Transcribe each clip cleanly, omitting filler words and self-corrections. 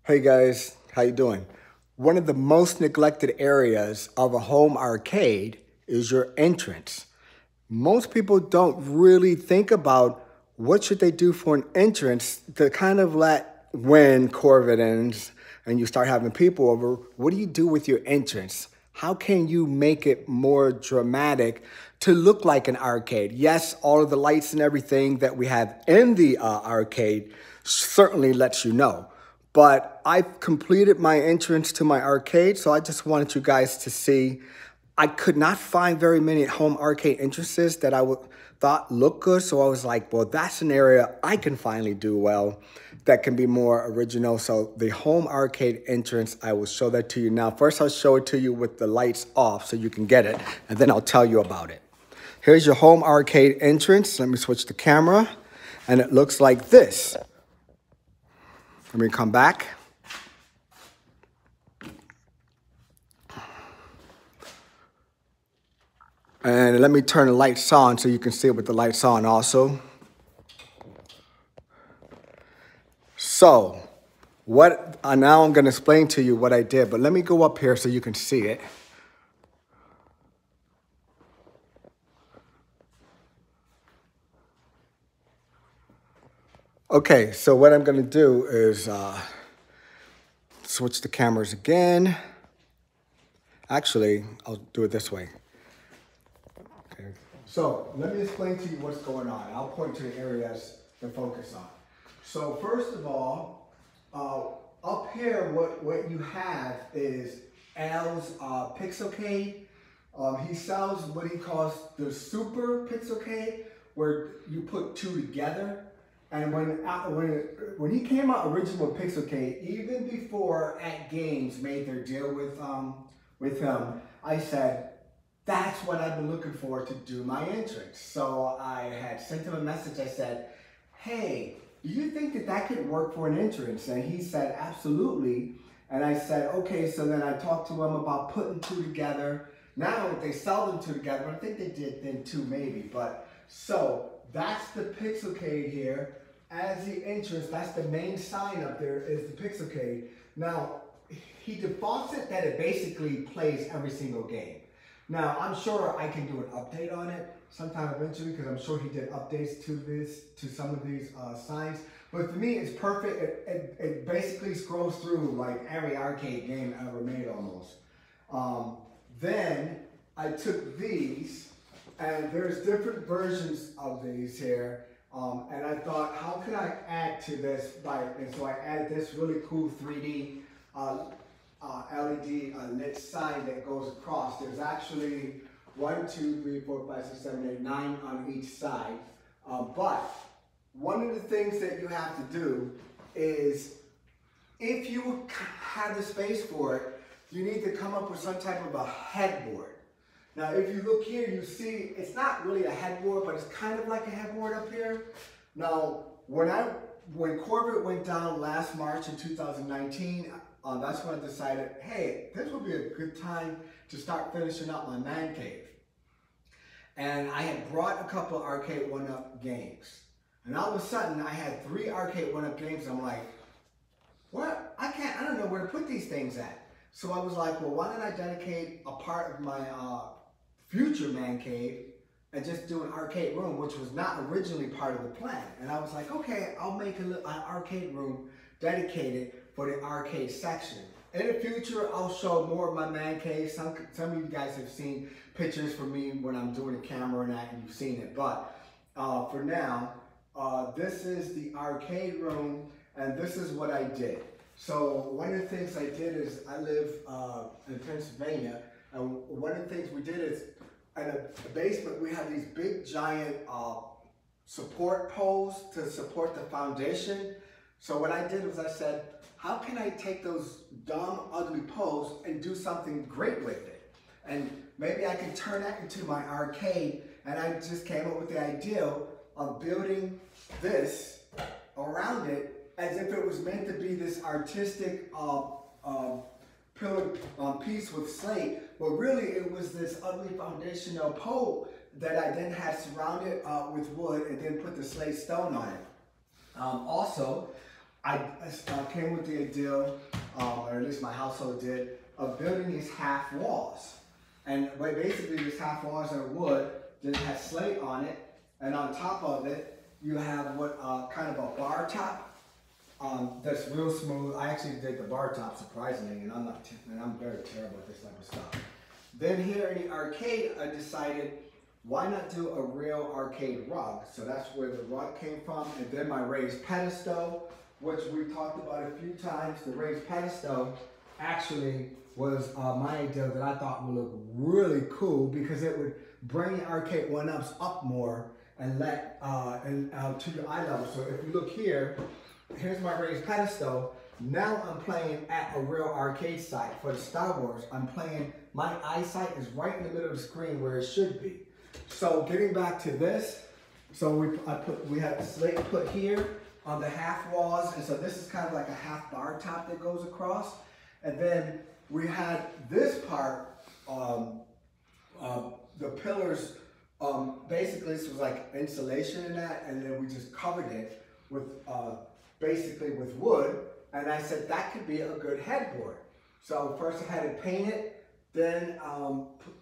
Hey guys, how you doing? One of the most neglected areas of a home arcade is your entrance. Most people don't really think about what should they do for an entrance to kind of let when Corvid ends and you start having people over, what do you do with your entrance? How can you make it more dramatic to look like an arcade? Yes, all of the lights and everything that we have in the arcade certainly lets you know. But I've completed my entrance to my arcade, so I just wanted you guys to see. I could not find very many home arcade entrances that thought looked good, so I was like, well, that's an area I can finally do well that can be more original. So the home arcade entrance, I will show that to you now. First, I'll show it to you with the lights off so you can get it, and then I'll tell you about it. Here's your home arcade entrance. Let me switch the camera, and it looks like this. Let me come back. And let me turn the lights on so you can see it with the lights on also. So, now I'm going to explain to you what I did, but let me go up here so you can see it. Okay, so what I'm going to do is switch the cameras again. Actually, I'll do it this way. Okay. So let me explain to you what's going on. I'll point to the areas to focus on. So first of all, up here, what you have is Al's Pixelcade. He sells what he calls the Super Pixelcade, where you put two together. And when he came out original Pixelcade, even before At Games made their deal with him, I said, that's what I've been looking for to do my entrance. So I had sent him a message. I said, hey, do you think that could work for an entrance? And he said, absolutely. And I said, okay, so then I talked to him about putting two together. Now they sell them two together. I think they did then two maybe. But so that's the Pixelcade here. As the entrance, that's the main sign up there is the Pixelcade. Now, he defaults it that it basically plays every single game. Now, I'm sure I can do an update on it sometime eventually because I'm sure he did updates to some of these signs. But for me, it's perfect. It basically scrolls through like every arcade game ever made almost. Then I took these, and there's different versions of these here. And I thought, how can I add to this? And so I added this really cool 3D LED lit sign that goes across. There's actually 1, 2, 3, 4, 5, 6, 7, 8, 9 on each side. But one of the things that you have to do is, if you have the space for it, you need to come up with some type of a headboard. Now, if you look here, you see it's not really a headboard, but it's kind of like a headboard up here. Now, when Corvid went down last March in 2019, that's when I decided, hey, this would be a good time to start finishing up my man cave. And I had brought a couple of Arcade 1-Up games. And all of a sudden, I had 3 Arcade 1-Up games. I'm like, what? I don't know where to put these things at. So I was like, well, why don't I dedicate a part of my future man cave and just do an arcade room, which was not originally part of the plan. And I was like, okay, I'll make an arcade room dedicated for the arcade section. In the future, I'll show more of my man cave. Some of you guys have seen pictures from me when I'm doing the camera and that, and you've seen it. But for now, this is the arcade room, and this is what I did. So one of the things I did is, I live in Pennsylvania, and one of the things we did is, in the basement, we have these big giant support poles to support the foundation. So what I did was I said, how can I take those dumb, ugly poles and do something great with it? And maybe I can turn that into my arcade. And I just came up with the idea of building this around it as if it was meant to be this artistic pillar piece with slate, but really it was this ugly foundational pole that I then had surrounded with wood and then put the slate stone on it. Also, I came with the ideal, or at least my household did, of building these half walls. And basically these half walls are wood, that has slate on it, and on top of it, you have what kind of a bar top that's real smooth. I actually did the bar top, surprisingly, and I'm very terrible at this type of stuff. Then here in the arcade, I decided, why not do a real arcade rug? So that's where the rug came from. And then my raised pedestal, which we talked about a few times. The raised pedestal actually was my idea that I thought would look really cool because it would bring the arcade one-ups up more and let to your eye level. So if you look here, here's my raised pedestal. Now I'm playing at a real arcade site for the Star Wars. I'm playing, my eyesight is right in the middle of the screen where it should be. So getting back to this, so we had a slate put here on the half walls, and so this is kind of like a half bar top that goes across. And then we had this part, the pillars, basically this was like insulation in that, and then we just covered it with basically with wood. And I said that could be a good headboard. So first I had it painted, then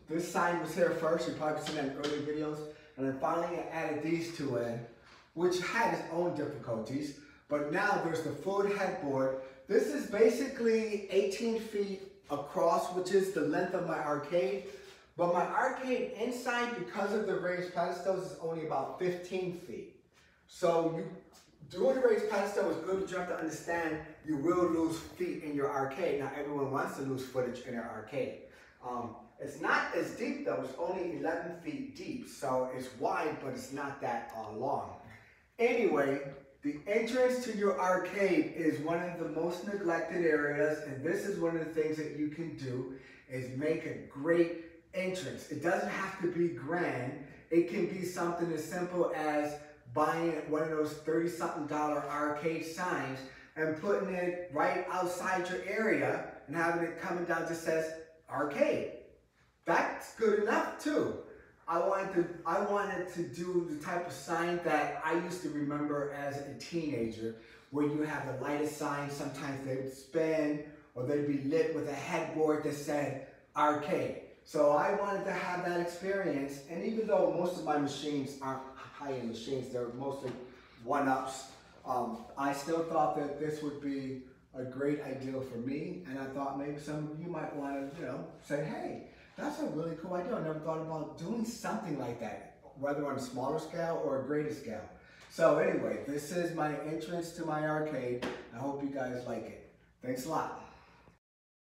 this sign was here first, you've probably seen that in earlier videos, and then finally I added these two in, which had its own difficulties, but now there's the full headboard. This is basically 18 feet across, which is the length of my arcade, but my arcade inside, because of the raised pedestals, is only about 15 feet. So doing the raised pedestal is good, but you have to understand you will lose feet in your arcade. Not everyone wants to lose footage in their arcade. It's not as deep though, it's only 11 feet deep, so it's wide, but it's not that long. Anyway, the entrance to your arcade is one of the most neglected areas, and this is one of the things that you can do, is make a great entrance. It doesn't have to be grand. It can be something as simple as buying one of those $30-something arcade signs and putting it right outside your area and having it coming down that says arcade. That's good enough too. I wanted to do the type of sign that I used to remember as a teenager, where you have the lightest signs. Sometimes they would spin, or they'd be lit with a headboard that said arcade. So I wanted to have that experience, and even though most of my machines aren't high-end machines, they're mostly one-ups, I still thought that this would be a great idea for me, and I thought maybe some of you might want to, say, hey, that's a really cool idea. I never thought about doing something like that, whether on a smaller scale or a greater scale. So anyway, this is my entrance to my arcade. I hope you guys like it. Thanks a lot.